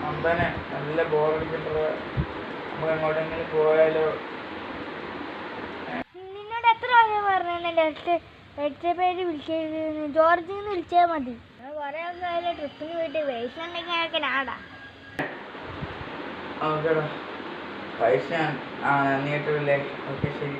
അമ്പനെ നല്ല ബോറടിച്ചിട്ടുള്ള നമുക്ക് എങ്ങോട്ടെങ്കിലും പോയാലോ? നിന്നോട് എത്ര പ്രാവശ്യം പറഞ്ഞു പേര് വിളിക്കരുത്, ജോർജിന്ന് വിളിച്ചാൽ മതി. കുറെ ആൾക്കാരെ ട്രിപ്പിന് പോയിട്ട് പൈസ ഉണ്ടെങ്കിൽ നാടാ. ഓക്കേടാ, പൈസ നീ കിട്ടില്ലേ? ഓക്കെ ശരി.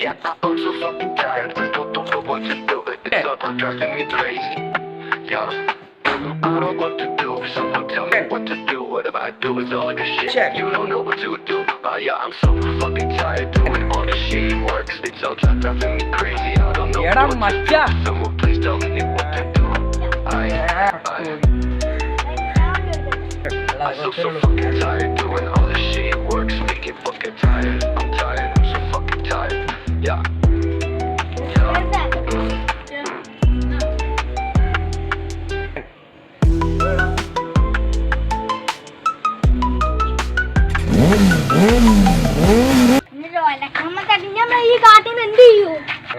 Yeah, I'm so fucking tired. Don't know what to do. It's all driving me crazy. Yeah, I don't know what to do. Someone tell me what to do. Whatever I do is all this shit. You don't know what to do. Yeah, I'm so fucking tired doing all this shit works. It's all driving me crazy. I don't know what to do. Someone please tell me what to do. I'm so fucking tired doing all this shit works. Making fucking tired. I'm tired. I'm so fucking tired. Yeah.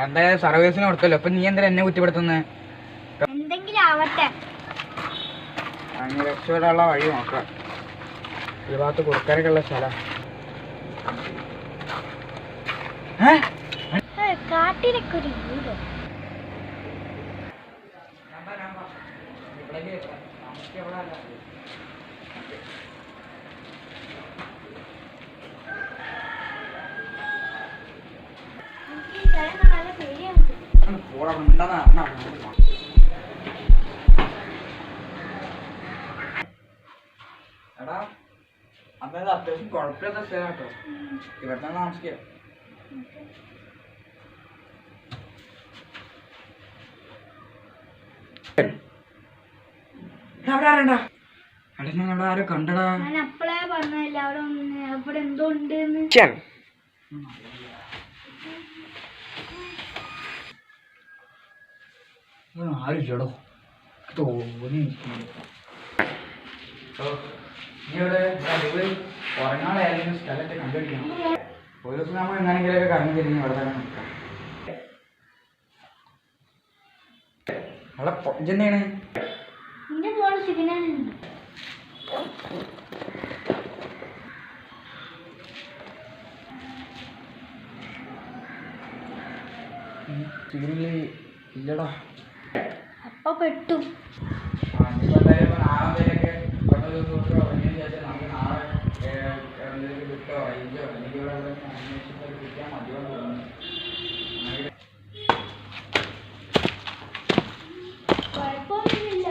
എന്തായാലും സർവീസിന് കൊടുത്തല്ലോ. അപ്പൊ നീ എന്തായാലും എന്നെ കുറ്റപ്പെടുത്തുന്നത്? എന്തെങ്കിലും ആവട്ടെ, അങ്ങനെ രക്ഷപ്പെടാനുള്ള വഴി നോക്കാം. ഈ ഭാഗത്ത് കൊടുക്കാനൊക്കെ ഉള്ള സ്ഥലം കാട്ടിലൊക്കെ ഒരു വീട്. നല്ല പേടിയാണ്. എടാ, അന്നേരം അത്യാവശ്യം കുഴപ്പമില്ലാത്ത സ്ഥലം കേട്ടോ. ഇവിടെ തന്നെ താമസിക്കാം. അവിടെ ആരോ കണ്ടടാ. ഞാൻ അപ്പളേ പറഞ്ഞില്ല അവിടെ എന്തോ ഉണ്ട്. ആരില്ലടോ, തോന്നി. നീ ഇവിടെ ഉറങ്ങാളായാലും സ്ഥലത്തെ കണ്ടുപിടിക്കണം. ഒരു ദിവസം നമ്മൾ എങ്ങനെയെങ്കിലൊക്കെ കറങ്ങി തിരിഞ്ഞ് ഇവിടെ തന്നെ നിൽക്കാം. അവിടെ ഇതെന്താണ്? നിന്റെ ഫോൺ സിഗ്നലുണ്ട്. സിഗ്നല് ഇല്ലടാ. അപ്പൊ പെട്ടു. കുഴപ്പമൊന്നുമില്ല.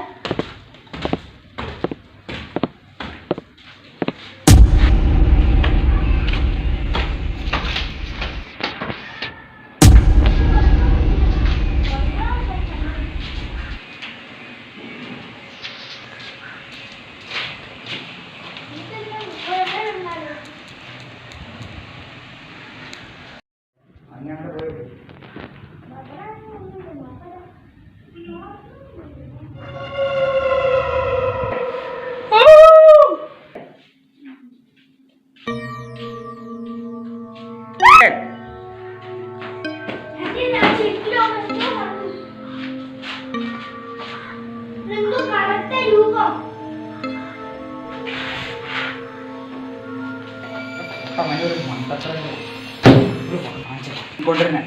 കൊണ്ടുവരുന്നേ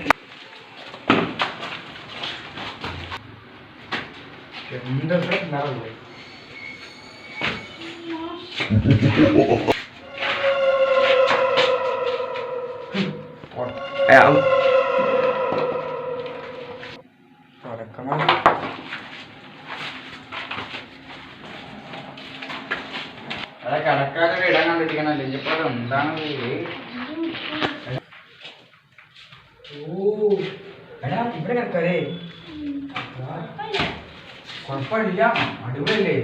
എന്തൊക്കെ ഉണ്ടാവില്ലേ? കിടക്കാതെ ഇടാൻ കണ്ടിരിക്കണല്ലേ ഇപ്പൊ എന്താണ്? ഓ എടാ, ഇവിടെ കിടക്കാതെ കുഴപ്പമില്ല, അടിപൊളിയല്ലേ?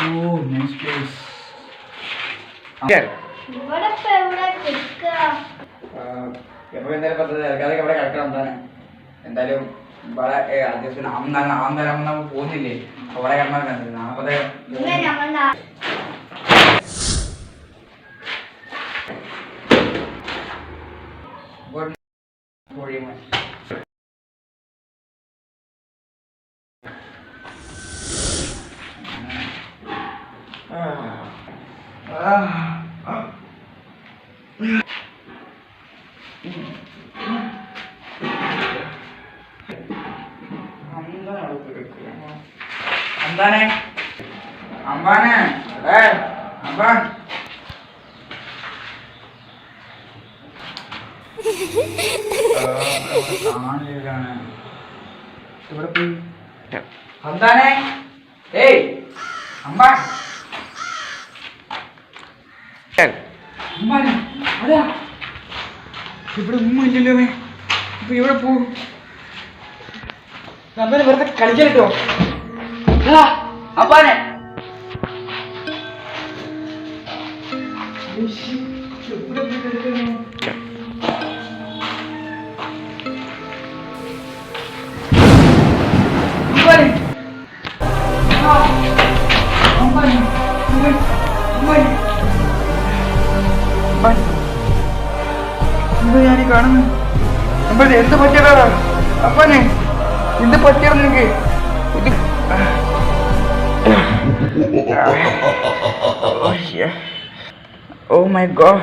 ഓ നൈസ് പ്ലേസ്. ഇവിടെ ഇപ്പൊ എവിടെ കിടക്കുക? എപ്പോ എന്തായാലും പദ്ധതി അതൊക്കെ ഇവിടെ കിടക്കണം എന്താണ് എന്തായാലും ഇവിടെ അത്യാവശ്യം നാമം നമ്മൾ പോകുന്നില്ലേ അവിടെ കിടന്നാൽ നാപ്പത് ഇന്ന് ഞമ്മളുടെ കോഴിമ അമ്പാനെ അമ്പാനെ അമ്പാൻ ഇവിടെ പോയി അന്താനെ ഏയ് അമ്പാൻ അമ്പാനെ അതാ ഇവിടെ ഉമ്മ ഇല്ലല്ലോ ഇപ്പൊ ഇവിടെ പോകും അമ്പാനെ വെറുതെ കളിക്കല്ലോ അപ്പാനെ ഞാനീ കാണുന്നു അപ്പനെ എന്ത് പറ്റിയതാ അപ്പനെ എന്ത് പറ്റിയത് നിനക്ക് ഇത് Oh my god.